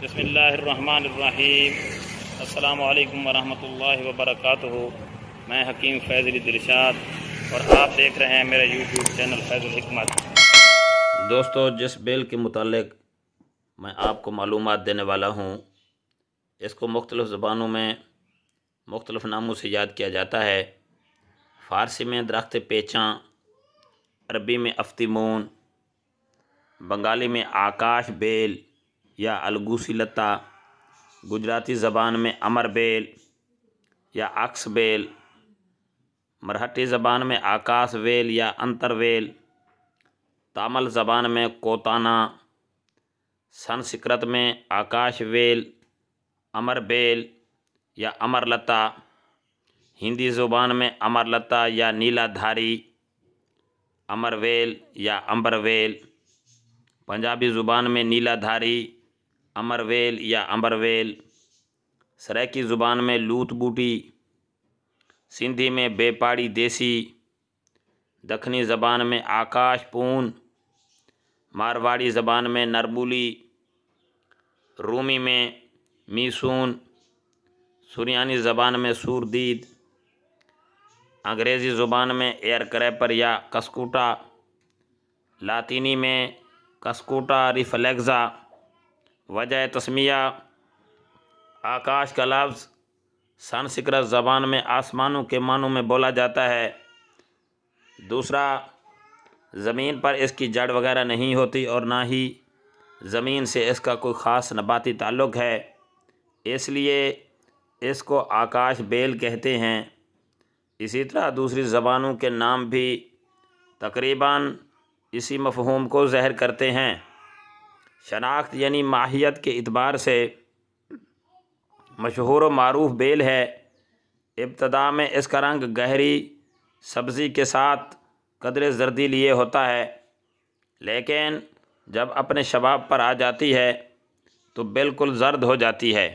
बिस्मिल्लाहिर्रहमानिर्रहीम। अस्सलामु अलैकुम वरहमतुल्लाहि वबरकातुहू। मैं हकीम फैज़ दिलशाद और आप देख रहे हैं मेरा यूट्यूब चैनल फैज़ुल हिकमत। दोस्तों, जिस बेल के मुतालिक मैं आपको मालूमात देने वाला हूँ, इसको मुख्तलिफ़ ज़बानों में मुख्तलिफ़ नामों से याद किया जाता है। फ़ारसी में दरख्त पेचाँ, अरबी में अफ्तिमून, बंगाली में आकाश बेल या अलगूसी लता, गुजराती ज़बान में अमर बेल या अक्स बेल, मराठी ज़बान में आकाश वेल या अंतरवेल, तामिल ज़बान में कोताना, संस्कृत में आकाश वेल, अमर बेल या अमरलता, हिंदी ज़ुबान में अमरलता या नीलाधारी, अमरवेल या अंबरवेल, पंजाबी ज़ुबान में नीलाधारी, अमरवेल या अंबरवेल, सराइकी ज़ुबान में लूत बूटी, सिंधी में बेपाड़ी देसी, दखनी ज़बान में आकाश पून, मारवाड़ी ज़बान में नरबुली, रूमी में मीसून, सुरियानी ज़बान में सूरदीद, अंग्रेज़ी ज़ुबान में एयर क्रैपर या कस्कूटा, लातीनी में कस्कूटा रिफ्लेक्सा। वजह तस्मिया, आकाश का लफ्ज़ संस्कृत ज़बान में आसमानों के मानों में बोला जाता है। दूसरा, ज़मीन पर इसकी जड़ वगैरह नहीं होती और ना ही ज़मीन से इसका कोई ख़ास नबाती ताल्लुक़ है, इसलिए इसको आकाश बेल कहते हैं। इसी तरह दूसरी ज़बानों के नाम भी तकरीबन इसी मफ़हूम को ज़ाहिर करते हैं। शनाख्त यानी माहियत के इतबार से मशहूर व मारूफ बेल है। इब्तदा में इसका रंग गहरी सब्ज़ी के साथ कदरे जर्दी लिए होता है, लेकिन जब अपने शबाब पर आ जाती है तो बिल्कुल ज़र्द हो जाती है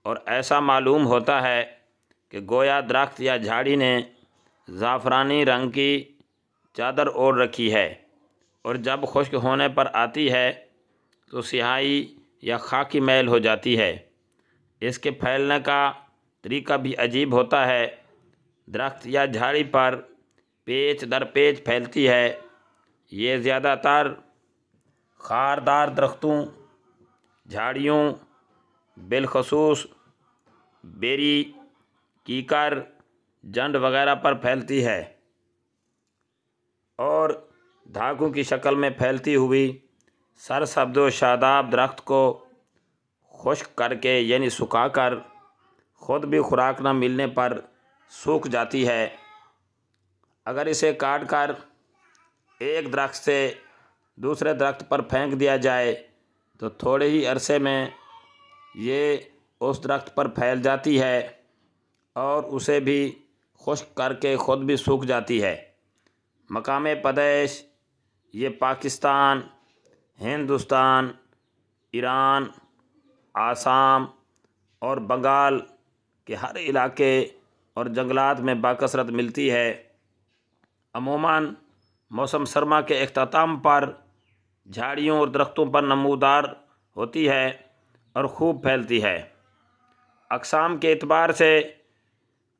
और ऐसा मालूम होता है कि गोया दरख्त या झाड़ी ने ज़ाफ़रानी रंग की चादर ओढ़ रखी है, और जब खुश्क होने पर आती है तो स्याही या खाकी मैल हो जाती है। इसके फैलने का तरीका भी अजीब होता है। दरख्त या झाड़ी पर पेच दर पेच फैलती है। ये ज़्यादातर खारदार दरख्तों, झाड़ियों, बिलखसूस बेरी, कीकर, जंड वगैरह पर फैलती है और धागों की शक्ल में फैलती हुई सरसब्ज़ व शादाब दरख्त को खुश्क करके यानी सुखाकर ख़ुद भी खुराक न मिलने पर सूख जाती है। अगर इसे काट कर एक दरख्त से दूसरे दरख्त पर फेंक दिया जाए तो थोड़े ही अरसे में ये उस दरख्त पर फैल जाती है और उसे भी खुश्क करके ख़ुद भी सूख जाती है। मकाम पैदाइश ये पाकिस्तान, हिंदुस्तान, ईरान, आसाम और बंगाल के हर इलाके और जंगलात में बाकसरत मिलती है। अमूमन मौसम सरमा के इख्तिताम पर झाड़ियों और दरख्तों पर नमूदार होती है और खूब फैलती है। अक़साम के एतबार से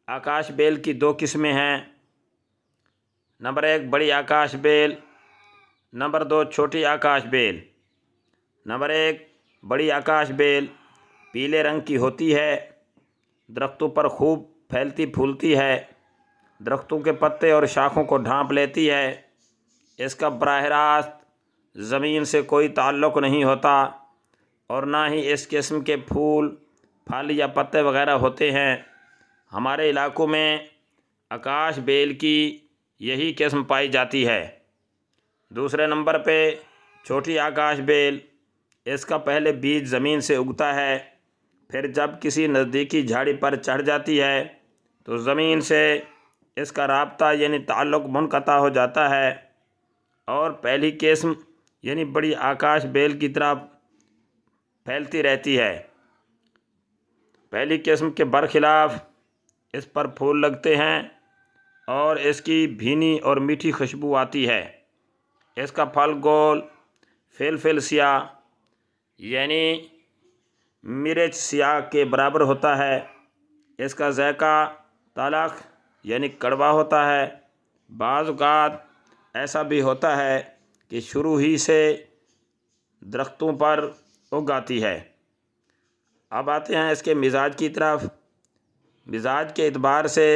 आकाश बेल की दो किस्में हैं। नंबर 1 बड़ी आकाश बेल, नंबर 2 छोटी आकाश बेल। नंबर 1 बड़ी आकाश बेल पीले रंग की होती है, दरख्तों पर खूब फैलती फूलती है, दरख्तों के पत्ते और शाखों को ढांप लेती है। इसका बराह रास्त ज़मीन से कोई ताल्लुक़ नहीं होता और ना ही इस किस्म के फूल, फल या पत्ते वगैरह होते हैं। हमारे इलाक़ों में आकाश बेल की यही किस्म पाई जाती है। दूसरे नंबर पे छोटी आकाश बेल। इसका पहले बीज ज़मीन से उगता है, फिर जब किसी नज़दीकी झाड़ी पर चढ़ जाती है तो ज़मीन से इसका राब्ता यानी ताल्लुक़ मुनक़ता हो जाता है और पहली किस्म यानी बड़ी आकाश बेल की तरह फैलती रहती है। पहली किस्म के बरखिलाफ़ इस पर फूल लगते हैं और इसकी भीनी और मीठी खुशबू आती है। इसका फल गोल फिल सिया यानी मिर्च सियाह के बराबर होता है। इसका ज़ायका तलख यानी कड़वा होता है। बाज़ औक़ात ऐसा भी होता है कि शुरू ही से दरख्तों पर उग आती है। अब आते हैं इसके मिजाज की तरफ। मिजाज के एतबार से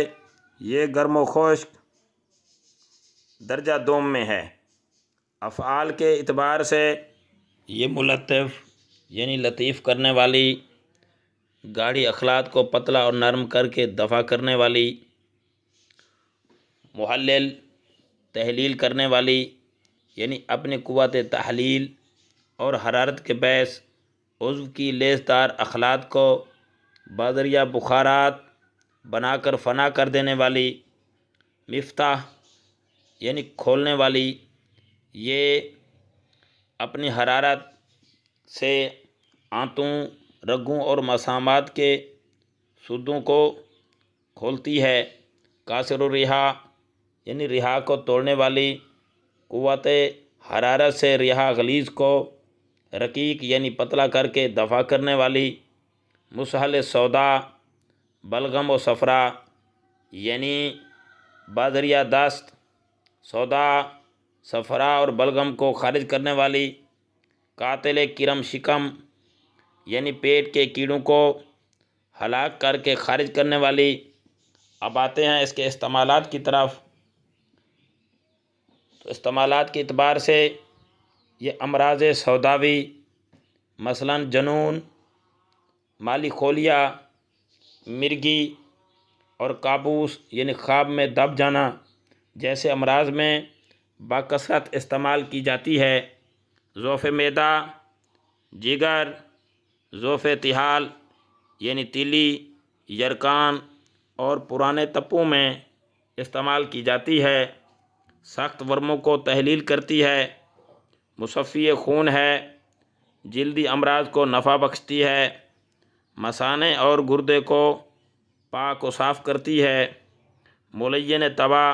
ये गर्म व खुश्क दर्जा दोम में है। अफ़आल के एतबार से ये मुलत्तिफ़ यानी लतीफ़ करने वाली, गाढ़ी अखलात को पतला और नरम करके दफ़ा करने वाली, मुहल्लिल तहलील करने वाली यानी अपनी क़ुव्वत तहलील और हरारत के बैस उज़्व की लेसदार अखलात को बज़रिया बुखारात बनाकर फ़ना कर देने वाली, मिफ्ताह यानी खोलने वाली, ये अपनी हरारत से आंतों, रगों और मसामात के सूदों को खोलती है। कासिर रिहा यानी रिहा को तोड़ने वाली, क़ुव्वत हरारत से रिहा गलीज़ को रकीक यानी पतला करके दफ़ा करने वाली, मुसहल सौदा बलगम व सफ़रा यानी बादरिया दस्त, सौदा, सफ़रा और बलगम को खारिज करने वाली, कातिल किरम शिकम यानी पेट के कीड़ों को हलाक करके खारिज करने वाली। अब आते हैं इसके इस्तेमालात की तरफ। तो इस्तेमालात के एतबार से ये अमराज़ सौदावी मसलन जनून, माली खोलिया, मिर्गी और काबूस यानी ख्वाब में दब जाना जैसे अमराज में बाकसरत इस्तेमाल की जाती है। ज़ोफ़ मैदा, जिगर, ज़ोफ़ तिहाल यानी तिली, यरकान और पुराने तप्पों में इस्तेमाल की जाती है। सख्त वर्मों को तहलील करती है। मुसफ़ी खून है, जल्दी अमराज को नफ़ा बख्शती है। मसाने और गुर्दे को पाक व साफ़ करती है। मुलय्यन तबा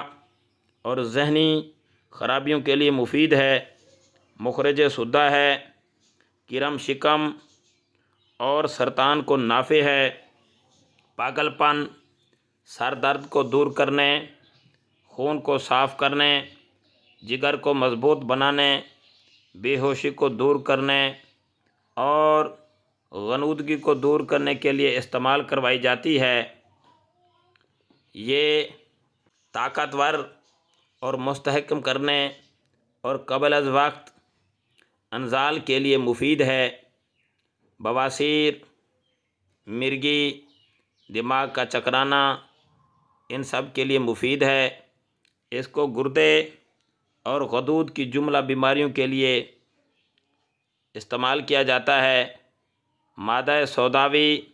और जहनी ख़राबियों के लिए मुफीद है। मुखरज सुद्दा है, किरम शिकम और सरतान को नाफ़े है। पागलपन, सर दर्द को दूर करने, खून को साफ़ करने, जिगर को मज़बूत बनाने, बेहोशी को दूर करने और गनूदगी को दूर करने के लिए इस्तेमाल करवाई जाती है। ये ताकतवर और मुस्तहकम करने और क़बल अज़ वक्त अंजाल के लिए मुफीद है। बवासीर, मिर्गी, दिमाग का चकराना इन सब के लिए मुफीद है। इसको गुर्दे और गदूद की जुमला बीमारियों के लिए इस्तेमाल किया जाता है। मादा सौदावी,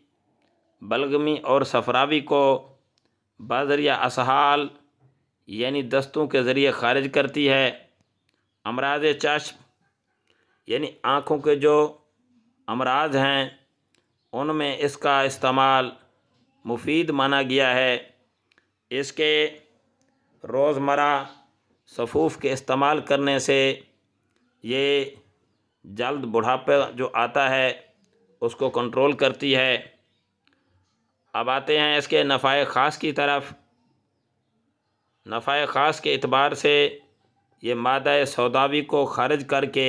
बलगमी और सफरावी को बाज़रिया असहाल यानी दस्तों के ज़रिए खारिज करती है। अमराज चश्म यानी आँखों के जो अमराज हैं उनमें इसका इस्तेमाल मुफीद माना गया है। इसके रोज़मर्रा सफ़ूफ़ के इस्तेमाल करने से ये जल्द बुढ़ापा जो आता है उसको कंट्रोल करती है। अब आते हैं इसके नफ़ाए ख़ास की तरफ। नफ़ाए ख़ास के एतबार से ये मादा सौदावी को खारिज करके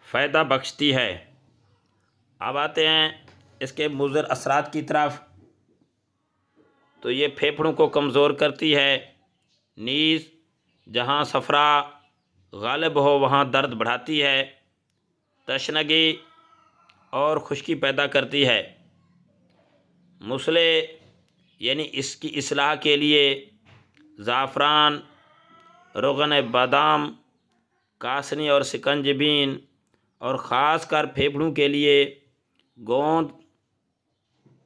फ़ायदा बख्शती है। अब आते हैं इसके मुज़र असरात की तरफ। तो ये फेफड़ों को कमज़ोर करती है। नीज़ जहाँ सफ़रा गालिब हो वहाँ दर्द बढ़ाती है। तशनगी और खुश्की पैदा करती है। मुसले यानी इसकी इस्लाह के लिए ज़ाफ़रान, रोगन बादाम, कासनी और सिकंजबीन और ख़ास कर फेफड़ों के लिए गोंद,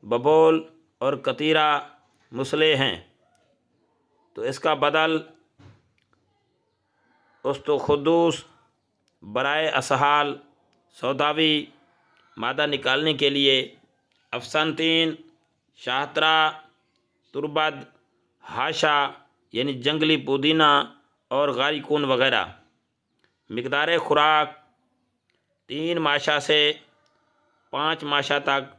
बबोल और कतीरा मुसले हैं। तो इसका बदल उस्तुखुद्दूस बराए असहाल सौदावी मादा निकालने के लिए अफसनतीन, शाहतरा, तुरबद, हाशा यानी जंगली पुदीना और गारिकून वगैरह। मिकदार खुराक 3 माशा से 5 माशा तक,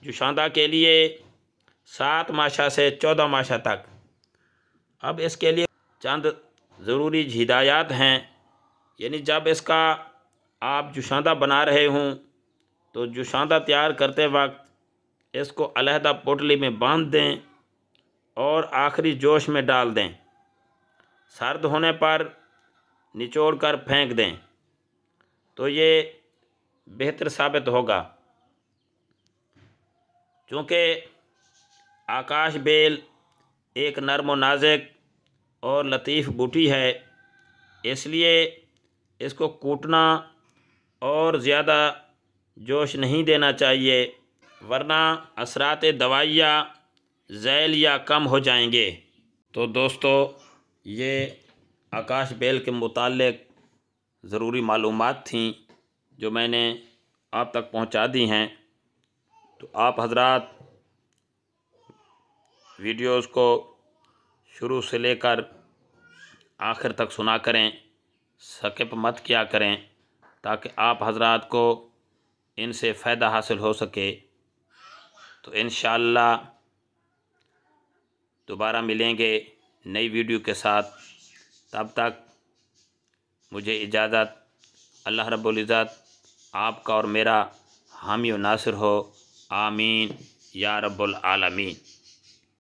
जुशांदा के लिए 7 माशा से 14 माशा तक। अब इसके लिए चंद ज़रूरी हिदायत हैं, यानी जब इसका आप जुशांदा बना रहे हों तो जुशांदा तैयार करते वक्त इसको अलहदा पोटली में बांध दें और आखिरी जोश में डाल दें। सर्द होने पर निचोड़ कर फेंक दें तो ये बेहतर साबित होगा। चूँकि आकाश बेल एक नरम व नाजुक और लतीफ़ बूटी है, इसलिए इसको कूटना और ज़्यादा जोश नहीं देना चाहिए, वरना असरात दवाइयाँ ज़ैल या कम हो जाएंगे। तो दोस्तों, ये आकाश बेल के मुताल्लिक़ ज़रूरी मालूमात थीं जो मैंने आप तक पहुंचा दी हैं। तो आप हजरात वीडियोस को शुरू से लेकर आखिर तक सुना करें, स्किप मत किया करें, ताकि आप हजरात को इनसे फ़ायदा हासिल हो सके। तो इंशाअल्लाह दोबारा मिलेंगे नई वीडियो के साथ। तब तक मुझे इजाज़त। अल्लाह रब्बुल इज़्ज़त आपका और मेरा हामी व नासिर हो। आमीन या रब्बुल आलमीन।